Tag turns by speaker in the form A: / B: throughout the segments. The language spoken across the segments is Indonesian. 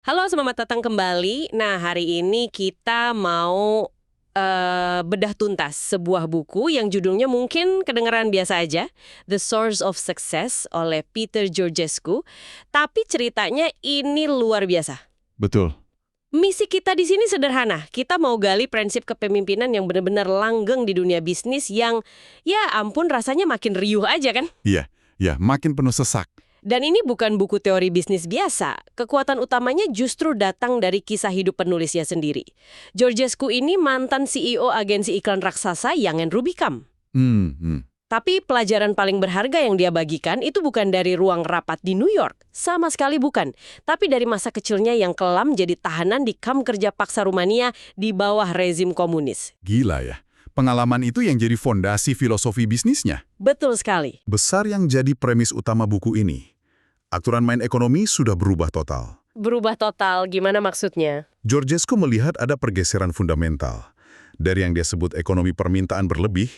A: Halo, selamat datang kembali. Nah, hari ini kita mau bedah tuntas sebuah buku yang judulnya mungkin kedengeran biasa aja, The Source of Success oleh Peter Georgescu. Tapi ceritanya ini luar biasa.
B: Betul.
A: Misi kita di sini sederhana. Kita mau gali prinsip kepemimpinan yang benar-benar langgeng di dunia bisnis yang, ya ampun rasanya makin riuh aja kan?
B: Iya, makin penuh sesak.
A: Dan ini bukan buku teori bisnis biasa. Kekuatan utamanya justru datang dari kisah hidup penulisnya sendiri. Georgescu ini mantan CEO agensi iklan raksasa Young & Rubicam. Tapi pelajaran paling berharga yang dia bagikan itu bukan dari ruang rapat di New York. Sama sekali bukan. Tapi dari masa kecilnya yang kelam jadi tahanan di kamp kerja paksa Rumania di bawah rezim komunis.
B: Gila ya. Pengalaman itu yang jadi fondasi filosofi bisnisnya.
A: Betul sekali.
B: Besar yang jadi premis utama buku ini. Aturan main ekonomi sudah berubah total.
A: Berubah total, gimana maksudnya?
B: Georgescu melihat ada pergeseran fundamental. Dari yang dia sebut ekonomi permintaan berlebih,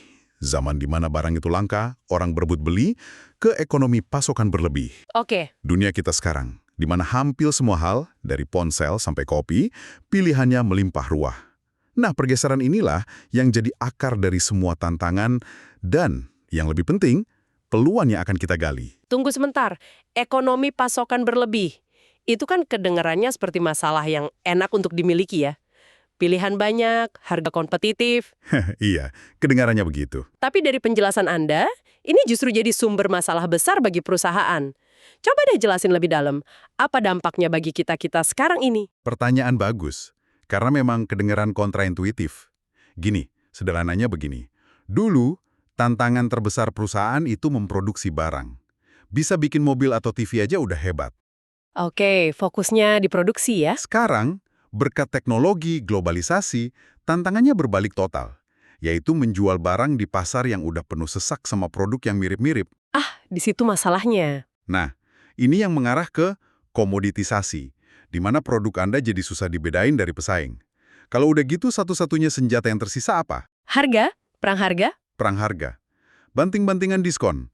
B: zaman di mana barang itu langka, orang berebut beli, ke ekonomi pasokan berlebih.
A: Oke.
B: Dunia kita sekarang, di mana hampir semua hal, dari ponsel sampai kopi, pilihannya melimpah ruah. Nah, pergeseran inilah yang jadi akar dari semua tantangan dan, yang lebih penting, peluang yang akan kita gali.
A: Tunggu sebentar, ekonomi pasokan berlebih. Itu kan kedengarannya seperti masalah yang enak untuk dimiliki ya. Pilihan banyak, harga kompetitif.
B: Iya, kedengarannya begitu.
A: Tapi dari penjelasan Anda, ini justru jadi sumber masalah besar bagi perusahaan. Coba deh jelasin lebih dalam, apa dampaknya bagi kita-kita sekarang ini?
B: Pertanyaan bagus, karena memang kedengaran kontraintuitif. Gini, sederhananya begini. Dulu, tantangan terbesar perusahaan itu memproduksi barang. Bisa bikin mobil atau TV aja udah hebat.
A: Oke, fokusnya di produksi ya.
B: Sekarang, berkat teknologi, globalisasi, tantangannya berbalik total, yaitu menjual barang di pasar yang udah penuh sesak sama produk yang mirip-mirip.
A: Di situ masalahnya.
B: Nah, ini yang mengarah ke komoditisasi, di mana produk Anda jadi susah dibedain dari pesaing. Kalau udah gitu, satu-satunya senjata yang tersisa apa?
A: Harga? Perang harga?
B: Perang harga. Banting-bantingan diskon.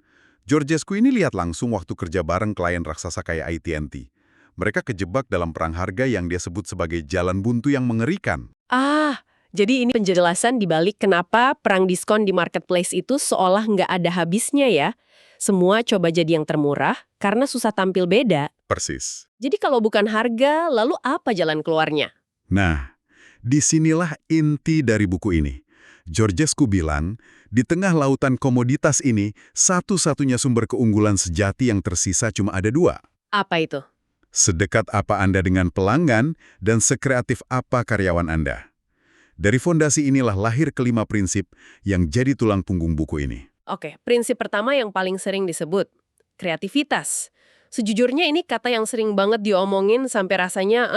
B: Georgescu ini lihat langsung waktu kerja bareng klien raksasa kayak AT&T. Mereka kejebak dalam perang harga yang dia sebut sebagai jalan buntu yang mengerikan.
A: Jadi ini penjelasan dibalik kenapa perang diskon di marketplace itu seolah nggak ada habisnya ya. Semua coba jadi yang termurah karena susah tampil beda.
B: Persis.
A: Jadi kalau bukan harga, lalu apa jalan keluarnya?
B: Nah, disinilah inti dari buku ini. Georgescu bilang, di tengah lautan komoditas ini, satu-satunya sumber keunggulan sejati yang tersisa cuma ada dua.
A: Apa itu?
B: Sedekat apa Anda dengan pelanggan dan sekreatif apa karyawan Anda. Dari fondasi inilah lahir kelima prinsip yang jadi tulang punggung buku ini.
A: Oke, prinsip pertama yang paling sering disebut, kreativitas. Sejujurnya ini kata yang sering banget diomongin sampai rasanya,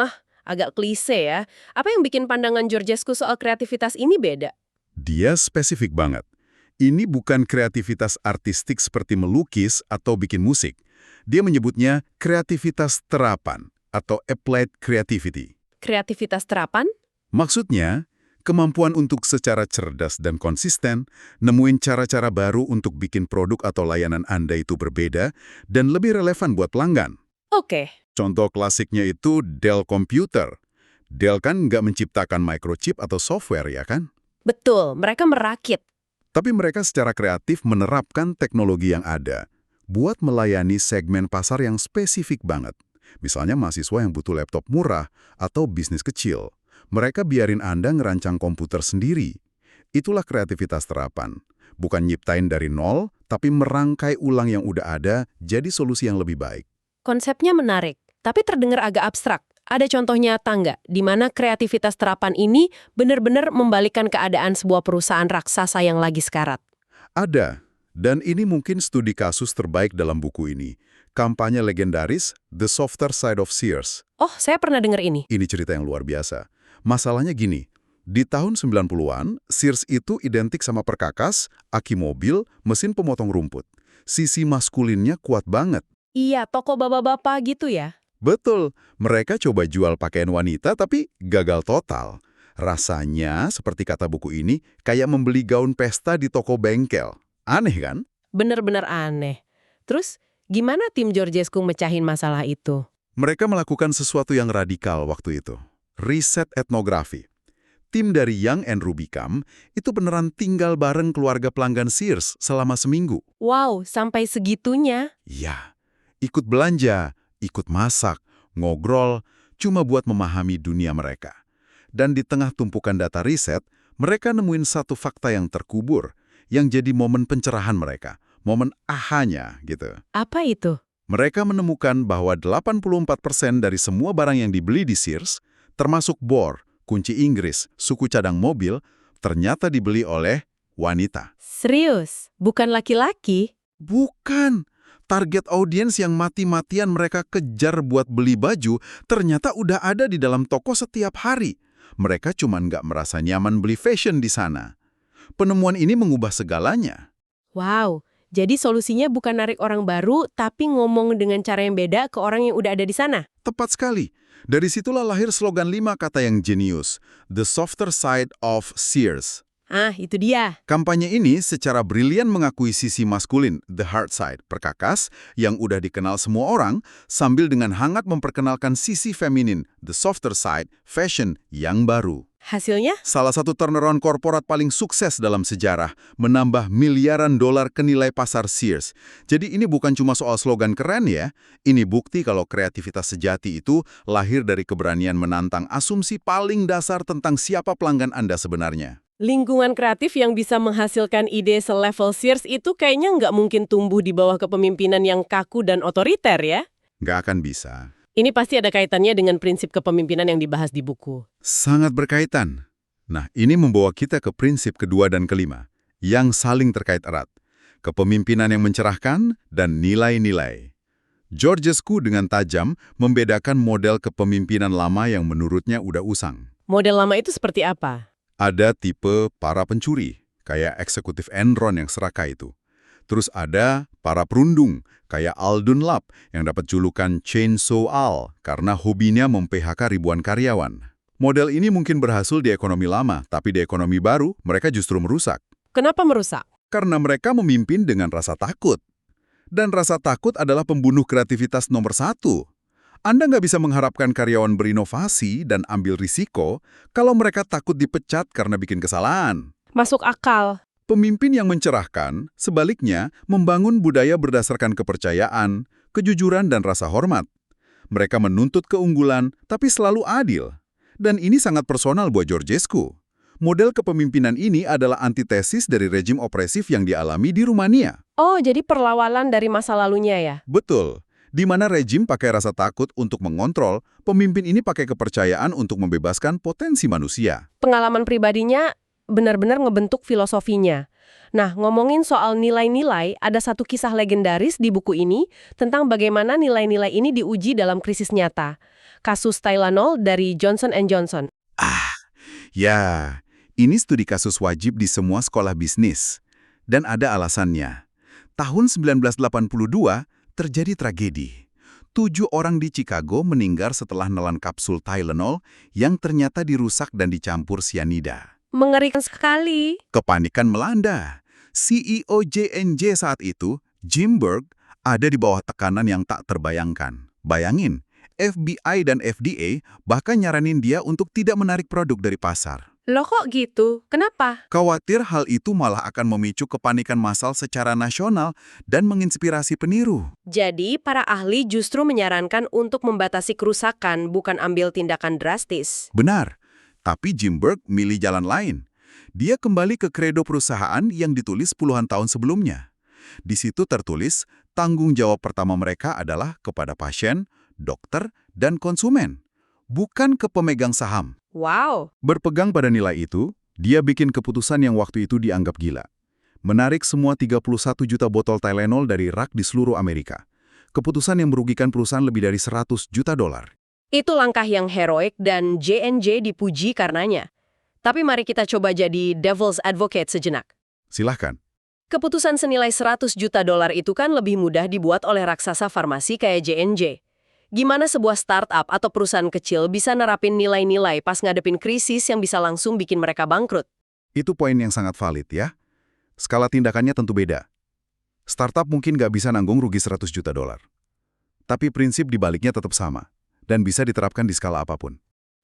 A: agak klise ya. Apa yang bikin pandangan Georgescu soal kreativitas ini beda?
B: Dia spesifik banget. Ini bukan kreativitas artistik seperti melukis atau bikin musik. Dia menyebutnya kreativitas terapan atau applied creativity.
A: Kreativitas terapan?
B: Maksudnya, kemampuan untuk secara cerdas dan konsisten nemuin cara-cara baru untuk bikin produk atau layanan Anda itu berbeda dan lebih relevan buat pelanggan.
A: Oke.
B: Contoh klasiknya itu Dell Computer. Dell kan nggak menciptakan microchip atau software, ya kan?
A: Betul, mereka merakit.
B: Tapi mereka secara kreatif menerapkan teknologi yang ada buat melayani segmen pasar yang spesifik banget. Misalnya mahasiswa yang butuh laptop murah atau bisnis kecil. Mereka biarin Anda ngerancang komputer sendiri. Itulah kreativitas terapan. Bukan nyiptain dari nol, tapi merangkai ulang yang udah ada jadi solusi yang lebih baik.
A: Konsepnya menarik, tapi terdengar agak abstrak. Ada contoh nyata nggak di mana kreativitas terapan ini benar-benar membalikkan keadaan sebuah perusahaan raksasa yang lagi sekarat?
B: Ada, dan ini mungkin studi kasus terbaik dalam buku ini. Kampanye legendaris The Softer Side of Sears.
A: Oh, saya pernah dengar ini.
B: Ini cerita yang luar biasa. Masalahnya gini, di tahun 90-an, Sears itu identik sama perkakas, aki mobil, mesin pemotong rumput. Sisi maskulinnya kuat banget.
A: Iya, toko bapak-bapak gitu ya?
B: Betul, mereka coba jual pakaian wanita tapi gagal total. Rasanya, seperti kata buku ini, kayak membeli gaun pesta di toko bengkel. Aneh kan?
A: Bener-bener aneh. Terus, gimana tim Georgescu mecahin masalah itu?
B: Mereka melakukan sesuatu yang radikal waktu itu. Riset etnografi. Tim dari Young and Rubicam itu beneran tinggal bareng keluarga pelanggan Sears selama seminggu.
A: Wow, sampai segitunya.
B: Ya, ikut belanja, ikut masak, ngobrol, cuma buat memahami dunia mereka. Dan di tengah tumpukan data riset, mereka nemuin satu fakta yang terkubur, yang jadi momen pencerahan mereka, momen ahanya gitu.
A: Apa itu?
B: Mereka menemukan bahwa 84% dari semua barang yang dibeli di Sears, termasuk bor, kunci Inggris, suku cadang mobil, ternyata dibeli oleh wanita.
A: Serius? Bukan laki-laki?
B: Bukan. Target audiens yang mati-matian mereka kejar buat beli baju ternyata udah ada di dalam toko setiap hari. Mereka cuma nggak merasa nyaman beli fashion di sana. Penemuan ini mengubah segalanya.
A: Wow, jadi solusinya bukan narik orang baru, tapi ngomong dengan cara yang beda ke orang yang udah ada di sana.
B: Tepat sekali. Dari situlah lahir slogan 5 kata yang jenius, The Softer Side of Sears.
A: Ah, itu dia.
B: Kampanye ini secara brilian mengakui sisi maskulin, the hard side, perkakas, yang udah dikenal semua orang, sambil dengan hangat memperkenalkan sisi feminin, the softer side, fashion, yang baru.
A: Hasilnya?
B: Salah satu turnaround korporat paling sukses dalam sejarah, menambah miliaran dolar ke nilai pasar Sears. Jadi ini bukan cuma soal slogan keren ya, ini bukti kalau kreativitas sejati itu lahir dari keberanian menantang asumsi paling dasar tentang siapa pelanggan Anda sebenarnya.
A: Lingkungan kreatif yang bisa menghasilkan ide selevel Sears itu kayaknya nggak mungkin tumbuh di bawah kepemimpinan yang kaku dan otoriter ya?
B: Nggak akan bisa.
A: Ini pasti ada kaitannya dengan prinsip kepemimpinan yang dibahas di buku.
B: Sangat berkaitan. Nah, ini membawa kita ke prinsip kedua dan kelima, yang saling terkait erat. Kepemimpinan yang mencerahkan dan nilai-nilai. Georgescu dengan tajam membedakan model kepemimpinan lama yang menurutnya udah usang.
A: Model lama itu seperti apa?
B: Ada tipe para pencuri, kayak eksekutif Enron yang serakah itu. Terus ada para perundung, kayak Al Dunlap yang dapat julukan Chainsaw Al karena hobinya mem-PHK ribuan karyawan. Model ini mungkin berhasil di ekonomi lama, tapi di ekonomi baru mereka justru merusak.
A: Kenapa merusak?
B: Karena mereka memimpin dengan rasa takut. Dan rasa takut adalah pembunuh kreativitas nomor satu. Anda nggak bisa mengharapkan karyawan berinovasi dan ambil risiko kalau mereka takut dipecat karena bikin kesalahan.
A: Masuk akal.
B: Pemimpin yang mencerahkan, sebaliknya, membangun budaya berdasarkan kepercayaan, kejujuran, dan rasa hormat. Mereka menuntut keunggulan, tapi selalu adil. Dan ini sangat personal buat Georgescu. Model kepemimpinan ini adalah antitesis dari rejim opresif yang dialami di Rumania.
A: Oh, jadi perlawanan dari masa lalunya ya?
B: Betul. Di mana rejim pakai rasa takut untuk mengontrol, pemimpin ini pakai kepercayaan untuk membebaskan potensi manusia.
A: Pengalaman pribadinya benar-benar ngebentuk filosofinya. Nah, ngomongin soal nilai-nilai, ada satu kisah legendaris di buku ini tentang bagaimana nilai-nilai ini diuji dalam krisis nyata. Kasus Tylenol dari Johnson & Johnson.
B: Ya, ini studi kasus wajib di semua sekolah bisnis. Dan ada alasannya. Tahun 1982, terjadi tragedi. 7 orang di Chicago meninggal setelah nelan kapsul Tylenol yang ternyata dirusak dan dicampur sianida.
A: Mengerikan sekali.
B: Kepanikan melanda. CEO J&J saat itu, Jim Berg, ada di bawah tekanan yang tak terbayangkan. Bayangin, FBI dan FDA bahkan nyaranin dia untuk tidak menarik produk dari pasar.
A: Loh kok gitu? Kenapa?
B: Khawatir hal itu malah akan memicu kepanikan massal secara nasional dan menginspirasi peniru.
A: Jadi, para ahli justru menyarankan untuk membatasi kerusakan, bukan ambil tindakan drastis.
B: Benar, tapi Jim Berg milih jalan lain. Dia kembali ke kredo perusahaan yang ditulis puluhan tahun sebelumnya. Di situ tertulis, tanggung jawab pertama mereka adalah kepada pasien, dokter, dan konsumen, bukan ke pemegang saham.
A: Wow.
B: Berpegang pada nilai itu, dia bikin keputusan yang waktu itu dianggap gila. Menarik semua 31 juta botol Tylenol dari rak di seluruh Amerika. Keputusan yang merugikan perusahaan lebih dari 100 juta dolar.
A: Itu langkah yang heroik dan J&J dipuji karenanya. Tapi mari kita coba jadi devil's advocate sejenak.
B: Silahkan.
A: Keputusan senilai 100 juta dolar itu kan lebih mudah dibuat oleh raksasa farmasi kayak J&J. Gimana sebuah startup atau perusahaan kecil bisa nerapin nilai-nilai pas ngadepin krisis yang bisa langsung bikin mereka bangkrut?
B: Itu poin yang sangat valid ya. Skala tindakannya tentu beda. Startup mungkin nggak bisa nanggung rugi 100 juta dolar. Tapi prinsip di baliknya tetap sama, dan bisa diterapkan di skala apapun.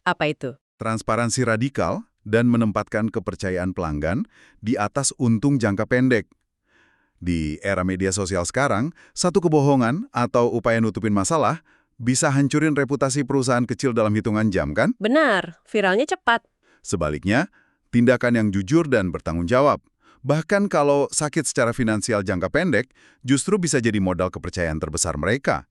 A: Apa itu?
B: Transparansi radikal dan menempatkan kepercayaan pelanggan di atas untung jangka pendek. Di era media sosial sekarang, satu kebohongan atau upaya nutupin masalah bisa hancurin reputasi perusahaan kecil dalam hitungan jam, kan?
A: Benar, viralnya cepat.
B: Sebaliknya, tindakan yang jujur dan bertanggung jawab, bahkan kalau sakit secara finansial jangka pendek, justru bisa jadi modal kepercayaan terbesar mereka.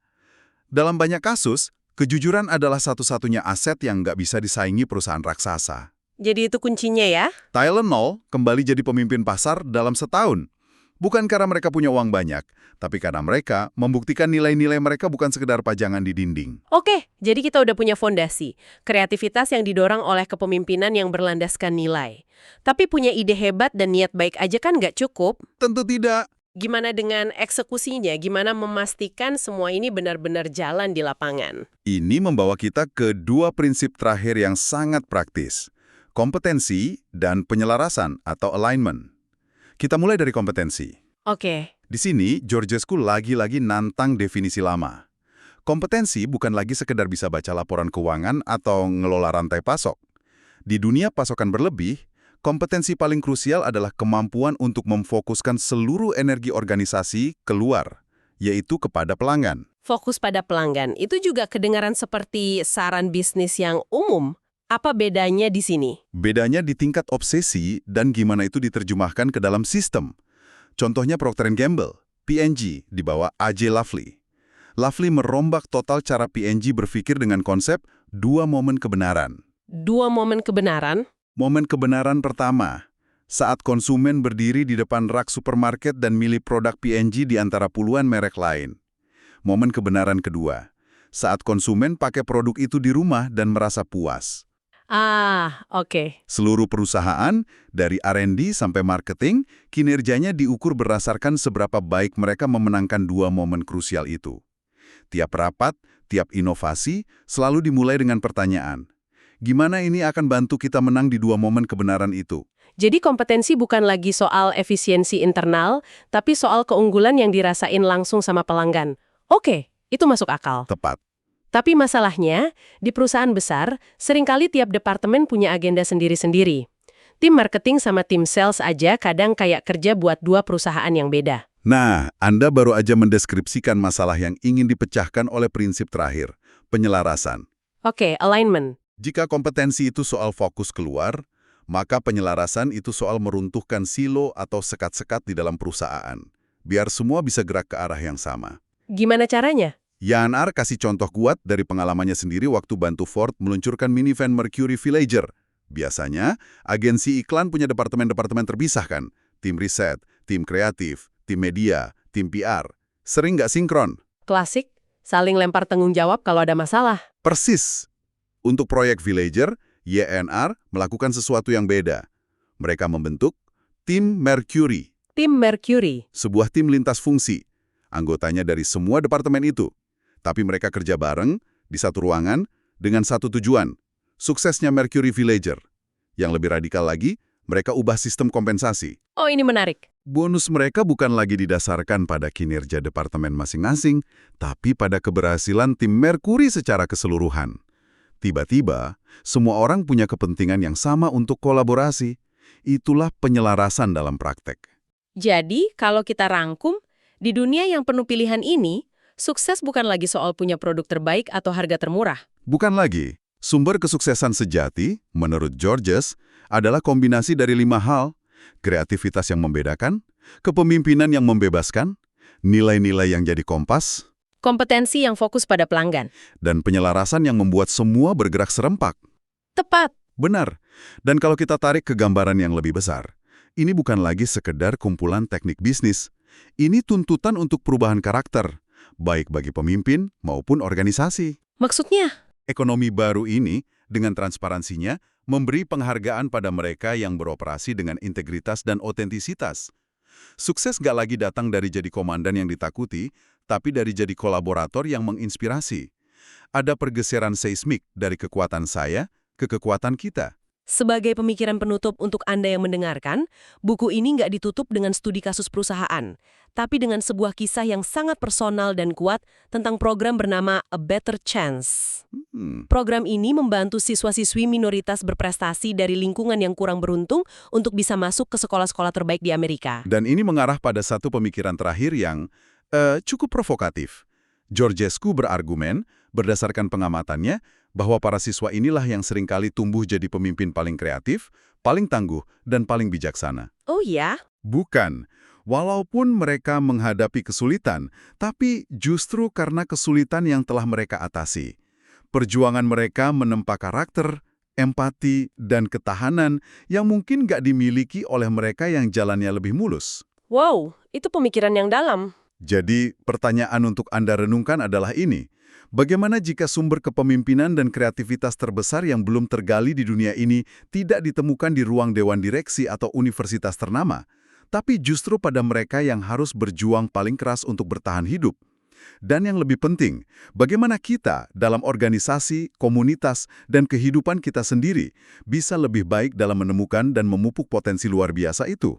B: Dalam banyak kasus, kejujuran adalah satu-satunya aset yang nggak bisa disaingi perusahaan raksasa.
A: Jadi itu kuncinya ya?
B: Tylenol kembali jadi pemimpin pasar dalam setahun. Bukan karena mereka punya uang banyak, tapi karena mereka membuktikan nilai-nilai mereka bukan sekedar pajangan di dinding.
A: Oke, jadi kita udah punya fondasi. Kreativitas yang didorong oleh kepemimpinan yang berlandaskan nilai. Tapi punya ide hebat dan niat baik aja kan nggak cukup.
B: Tentu tidak.
A: Gimana dengan eksekusinya? Gimana memastikan semua ini benar-benar jalan di lapangan?
B: Ini membawa kita ke dua prinsip terakhir yang sangat praktis. Kompetensi dan penyelarasan atau alignment. Kita mulai dari kompetensi.
A: Oke.
B: Di sini, Georgescu lagi-lagi nantang definisi lama. Kompetensi bukan lagi sekedar bisa baca laporan keuangan atau ngelola rantai pasok. Di dunia pasokan berlebih, kompetensi paling krusial adalah kemampuan untuk memfokuskan seluruh energi organisasi keluar, yaitu kepada pelanggan.
A: Fokus pada pelanggan, itu juga kedengaran seperti saran bisnis yang umum. Apa bedanya di sini?
B: Bedanya di tingkat obsesi dan gimana itu diterjemahkan ke dalam sistem. Contohnya Procter & Gamble, P&G, di bawah A.J. Lafley. Lafley merombak total cara P&G berpikir dengan konsep dua momen kebenaran.
A: Dua momen kebenaran?
B: Momen kebenaran pertama, saat konsumen berdiri di depan rak supermarket dan milih produk P&G di antara puluhan merek lain. Momen kebenaran kedua, saat konsumen pakai produk itu di rumah dan merasa puas.
A: Oke.
B: Seluruh perusahaan, dari R&D sampai marketing, kinerjanya diukur berdasarkan seberapa baik mereka memenangkan dua momen krusial itu. Tiap rapat, tiap inovasi, selalu dimulai dengan pertanyaan, gimana ini akan bantu kita menang di dua momen kebenaran itu?
A: Jadi kompetensi bukan lagi soal efisiensi internal, tapi soal keunggulan yang dirasain langsung sama pelanggan. Oke, itu masuk akal.
B: Tepat.
A: Tapi masalahnya, di perusahaan besar, seringkali tiap departemen punya agenda sendiri-sendiri. Tim marketing sama tim sales aja kadang kayak kerja buat dua perusahaan yang beda.
B: Nah, Anda baru aja mendeskripsikan masalah yang ingin dipecahkan oleh prinsip terakhir, penyelarasan.
A: Oke, alignment.
B: Jika kompetensi itu soal fokus keluar, maka penyelarasan itu soal meruntuhkan silo atau sekat-sekat di dalam perusahaan, biar semua bisa gerak ke arah yang sama.
A: Gimana caranya?
B: Jan-R kasih contoh kuat dari pengalamannya sendiri waktu bantu Ford meluncurkan minivan Mercury Villager. Biasanya, agensi iklan punya departemen-departemen terpisah kan? Tim riset, tim kreatif, tim media, tim PR. Sering nggak sinkron.
A: Klasik, saling lempar tanggung jawab kalau ada masalah.
B: Persis. Untuk proyek Villager, YNR melakukan sesuatu yang beda. Mereka membentuk tim Mercury.
A: Tim Mercury.
B: Sebuah tim lintas fungsi. Anggotanya dari semua departemen itu. Tapi mereka kerja bareng, di satu ruangan, dengan satu tujuan. Suksesnya Mercury Villager. Yang lebih radikal lagi, mereka ubah sistem kompensasi.
A: Oh, ini menarik.
B: Bonus mereka bukan lagi didasarkan pada kinerja departemen masing-masing, tapi pada keberhasilan tim Mercury secara keseluruhan. Tiba-tiba, semua orang punya kepentingan yang sama untuk kolaborasi. Itulah penyelarasan dalam praktek.
A: Jadi, kalau kita rangkum, di dunia yang penuh pilihan ini, sukses bukan lagi soal punya produk terbaik atau harga termurah.
B: Bukan lagi. Sumber kesuksesan sejati, menurut Georges, adalah kombinasi dari 5 hal. Kreativitas yang membedakan, kepemimpinan yang membebaskan, nilai-nilai yang jadi kompas,
A: Kompetensi yang fokus pada pelanggan.
B: dan penyelarasan yang membuat semua bergerak serempak.
A: Tepat.
B: Benar. Dan kalau kita tarik ke gambaran yang lebih besar, ini bukan lagi sekedar kumpulan teknik bisnis. Ini tuntutan untuk perubahan karakter, baik bagi pemimpin maupun organisasi.
A: Maksudnya?
B: Ekonomi baru ini, dengan transparansinya, memberi penghargaan pada mereka yang beroperasi dengan integritas dan otentisitas. Sukses nggak lagi datang dari jadi komandan yang ditakuti, tapi dari jadi kolaborator yang menginspirasi. Ada pergeseran seismik dari kekuatan saya ke kekuatan kita.
A: Sebagai pemikiran penutup untuk Anda yang mendengarkan, buku ini nggak ditutup dengan studi kasus perusahaan, tapi dengan sebuah kisah yang sangat personal dan kuat tentang program bernama A Better Chance. Program ini membantu siswa-siswi minoritas berprestasi dari lingkungan yang kurang beruntung untuk bisa masuk ke sekolah-sekolah terbaik di Amerika.
B: Dan ini mengarah pada satu pemikiran terakhir yang cukup provokatif. Georgescu berargumen, berdasarkan pengamatannya, bahwa para siswa inilah yang seringkali tumbuh jadi pemimpin paling kreatif, paling tangguh, dan paling bijaksana.
A: Oh ya?
B: Bukan. Walaupun mereka menghadapi kesulitan, tapi justru karena kesulitan yang telah mereka atasi. Perjuangan mereka menempa karakter, empati, dan ketahanan yang mungkin nggak dimiliki oleh mereka yang jalannya lebih mulus.
A: Wow, itu pemikiran yang dalam.
B: Jadi, pertanyaan untuk Anda renungkan adalah ini. Bagaimana jika sumber kepemimpinan dan kreativitas terbesar yang belum tergali di dunia ini tidak ditemukan di ruang dewan direksi atau universitas ternama, tapi justru pada mereka yang harus berjuang paling keras untuk bertahan hidup? Dan yang lebih penting, bagaimana kita dalam organisasi, komunitas, dan kehidupan kita sendiri bisa lebih baik dalam menemukan dan memupuk potensi luar biasa itu?